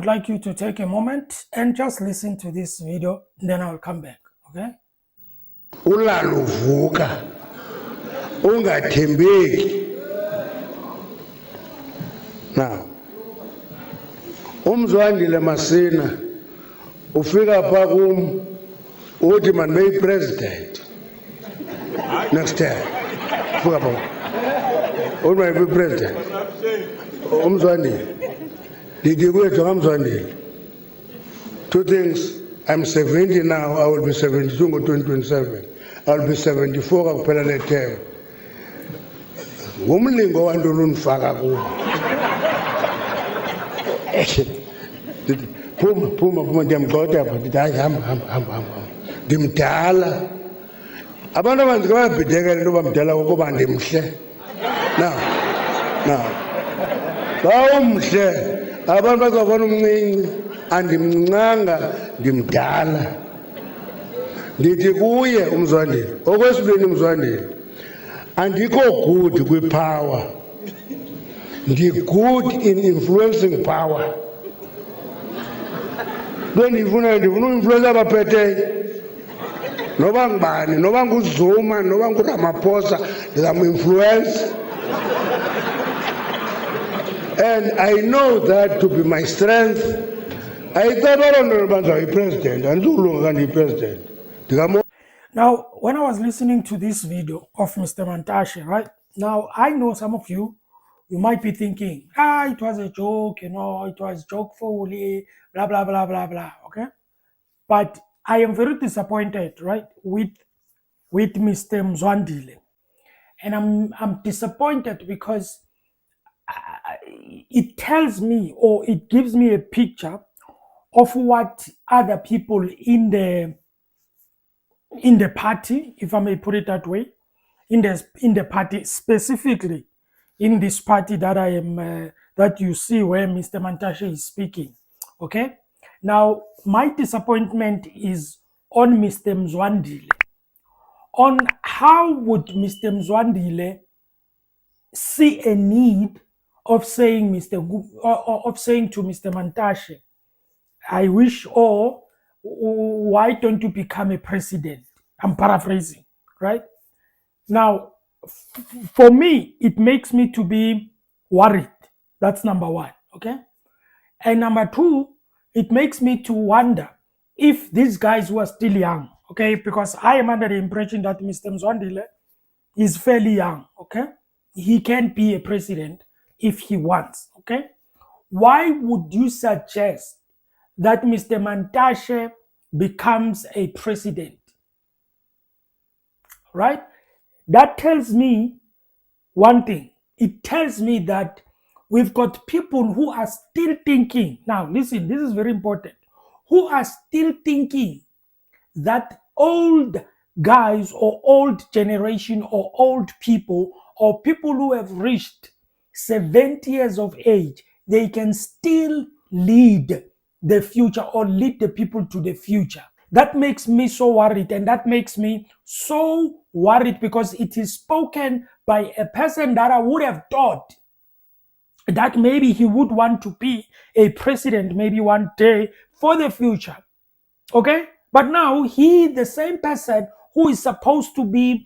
like you to take a moment and just listen to this video, then I'll come back, okay? Ulaluvuka ungathembeki. Now, Mzwandile Masina ufika pha kum uthi man may president next time. Ufika pha uthi man be president. Mzwandile ndithi kwethu kaMzwandile, two things. I'm 70 now, I will be 72 in 2027. I'll be 74 kakuphela le term. Ngumlingo wantoni unifaka kuwo? Phuma ndiyamgxotha apha ndithi hayi hamba. Ndimdala. Abantu abanzi bayabhidekela into bamdala ukuba ndimhle. Now. Xa umhle, abantu bazabona umncinci, andimncanga ndimdala. Ndithi kuye uMzwandile, okwesibini uMzwandile, andikho good kwi-power. Ndi-good in influencing power. Ndifuna uinfluencer abaphetheyo. Noba ngubani, noba nguZuma, noba nguRamaphosa, ndizamu-influence. And I know that to be my strength. I thought I don't know about the president. And too long can the president. Now, when I was listening to this video of Mr. Mantashe, right? Now, I know some of you might be thinking, it was a joke, it was jokefully, blah, blah, blah, blah, blah, okay? But I am very disappointed, right, with Mr. Mzwandile. And I'm disappointed because it tells me, or it gives me a picture of what other people in the party, if I may put it that way, in the party, specifically in this party that I am that you see where Mr. Mantashe is speaking. Okay, now my disappointment is on Mr. Mzwandile, on how would Mr. Mzwandile see a need of saying to Mr. Mantashe, I wish, or why don't you become a president? I'm paraphrasing, right? Now, for me, it makes me to be worried. That's number one, okay? And number two, it makes me to wonder if these guys were still young, okay? Because I am under the impression that Mr. Mzwandile is fairly young, okay? He can be a president if he wants, okay? Why would you suggest that Mr. Mantashe becomes a president? Right? That tells me one thing. It tells me that we've got people who are still thinking. Now, listen, this is very important. Who are still thinking that old guys or old generation or old people or people who have reached 70 years of age, they can still lead the future or lead the people to the future. That makes me so worried, and that makes me so worried because it is spoken by a person that I would have thought that maybe he would want to be a president maybe one day for the future. Okay? But now he, the same person who is supposed to be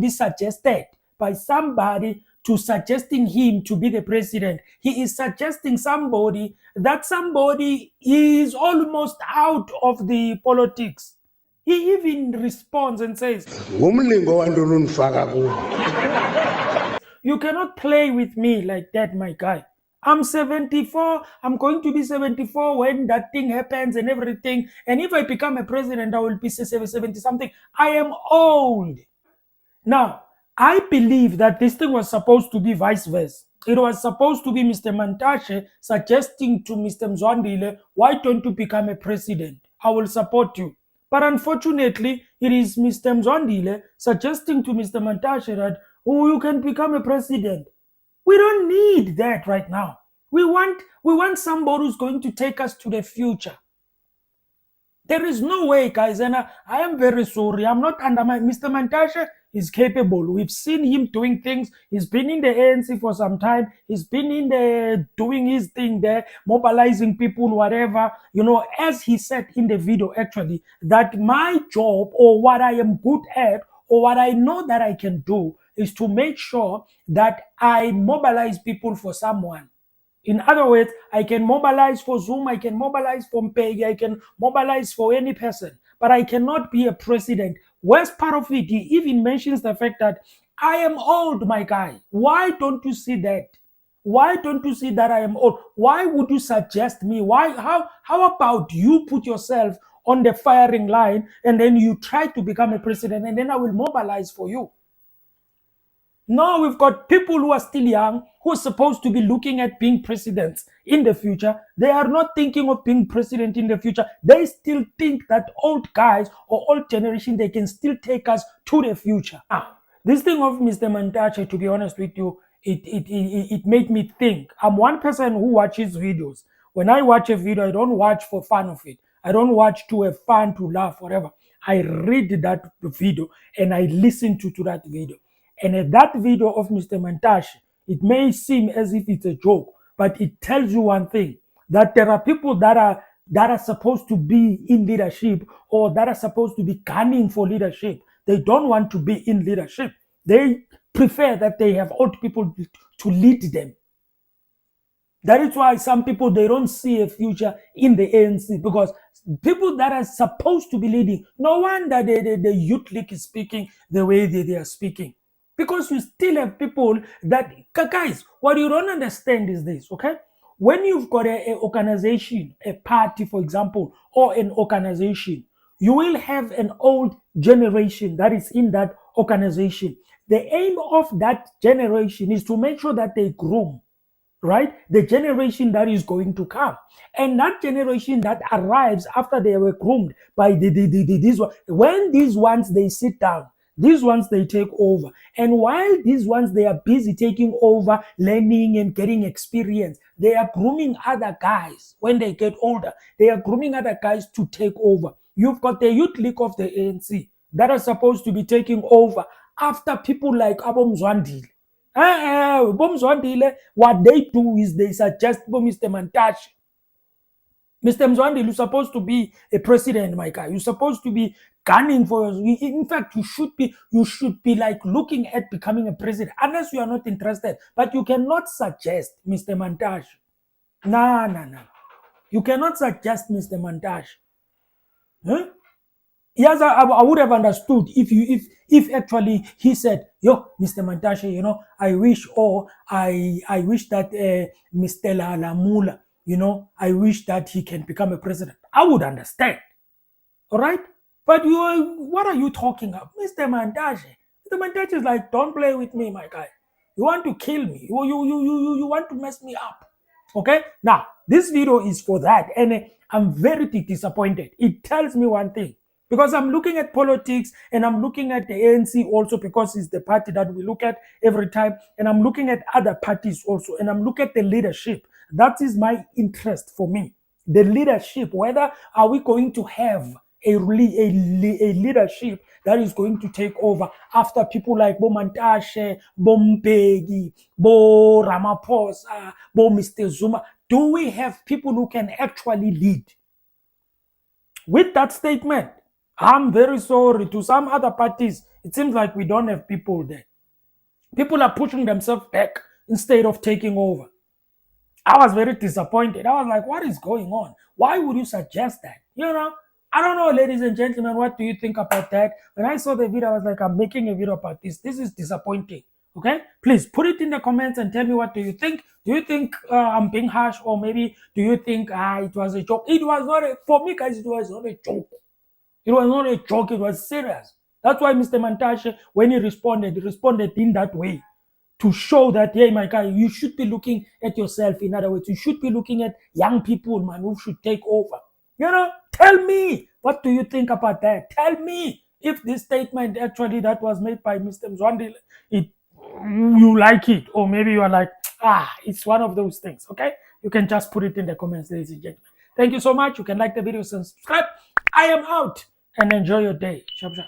suggested by somebody to suggesting him to be the president, he is suggesting somebody that somebody is almost out of the politics. He even responds and says, you cannot play with me like that, my guy. I'm 74. I'm going to be 74 when that thing happens and everything. And if I become a president, I will be 70 something. I am old. Now, I believe that this thing was supposed to be vice versa. It was supposed to be Mr. Mantashe suggesting to Mr. Mzwandile, why don't you become a president? I will support you. But unfortunately, it is Mr. Mzwandile suggesting to Mr. Mantashe that, you can become a president. We don't need that right now. We want somebody who's going to take us to the future. There is no way, guys, and I am very sorry. I'm not undermining Mr. Mantashe. is capable. We've seen him doing things. He's been in the ANC for some time. He's been in the doing his thing there, mobilizing people, whatever. As he said in the video, actually, that my job or what I am good at or what I know that I can do is to make sure that I mobilize people for someone. In other words, I can mobilize for Zoom, I can mobilize for Mpegi, I can mobilize for any person, but I cannot be a president. Worst part of it, he even mentions the fact that I am old, my guy. Why don't you see that? Why don't you see that I am old? Why would you suggest me? How about you put yourself on the firing line and then you try to become a president and then I will mobilize for you? No, we've got people who are still young, who are supposed to be looking at being presidents in the future. They are not thinking of being president in the future. They still think that old guys or old generation, they can still take us to the future. This thing of Mr. Mantashe, to be honest with you, it made me think. I'm one person who watches videos. When I watch a video, I don't watch for fun of it. I don't watch to have fun, to laugh, whatever. I read that video and I listen to that video. And at that video of Mr. Mantashe, it may seem as if it's a joke, but it tells you one thing, that there are people that are supposed to be in leadership or that are supposed to be gunning for leadership. They don't want to be in leadership. They prefer that they have old people to lead them. That is why some people, they don't see a future in the ANC, because people that are supposed to be leading, no wonder the youth league is speaking the way they are speaking. Because you still have people that, guys, what you don't understand is this, okay? When you've got an organization, a party, for example, or an organization, you will have an old generation that is in that organization. The aim of that generation is to make sure that they groom, right? The generation that is going to come. And that generation that arrives after they were groomed by these ones, when these ones, they sit down, these ones, they take over. And while these ones, they are busy taking over, learning and getting experience, they are grooming other guys. When they get older, they are grooming other guys to take over. You've got the youth league of the ANC that are supposed to be taking over after people like Mzwandile. Mzwandile, what they do is they suggest Mr. Mantashe. Mr. Mzwandile, you're supposed to be a president, my guy. You're supposed to be gunning for us. In fact, you should be like looking at becoming a president, unless you are not interested. But you cannot suggest Mr. Mantashe. Nah. You cannot suggest Mr. Mantashe. Huh? Yes, I would have understood if actually he said, yo, Mr. Mantashe, I wish, or I wish that Mr. Lamula, I wish that he can become a president. I would understand. All right? But what are you talking about? Mr. Mantashe. Mr. Mantashe is like, don't play with me, my guy. You want to kill me. You want to mess me up. Okay? Now, this video is for that. And I'm very disappointed. It tells me one thing. Because I'm looking at politics and I'm looking at the ANC also, because it's the party that we look at every time. And I'm looking at other parties also. And I'm looking at the leadership. That is my interest for me. The leadership. Whether are we going to have a leadership that is going to take over after people like Mantashe, Mpegi, Ramaphosa, Mr Zuma. Do we have people who can actually lead? With that statement, I'm very sorry. To some other parties, it seems like we don't have people there. People are pushing themselves back instead of taking over. I was very disappointed. I was like, what is going on? Why would you suggest that? I don't know, ladies and gentlemen, what do you think about that? When I saw the video, I was like, I'm making a video about this. This is disappointing. Okay? Please put it in the comments and tell me, what do you think? Do you think I'm being harsh, or maybe do you think it was a joke? It was not for me, guys, it was not a joke. It was not a joke, it was serious. That's why Mr. Mantashe, when he responded in that way, to show that, hey, my guy, you should be looking at yourself. In other words, you should be looking at young people, man, who should take over. Tell me, what do you think about that? Tell me if this statement actually that was made by Mr. Mzwandile, you like it, or maybe you are like, it's one of those things, okay? You can just put it in the comments, ladies and gentlemen. Thank you so much. You can like the video and subscribe. I am out, and enjoy your day. Sharp, sharp.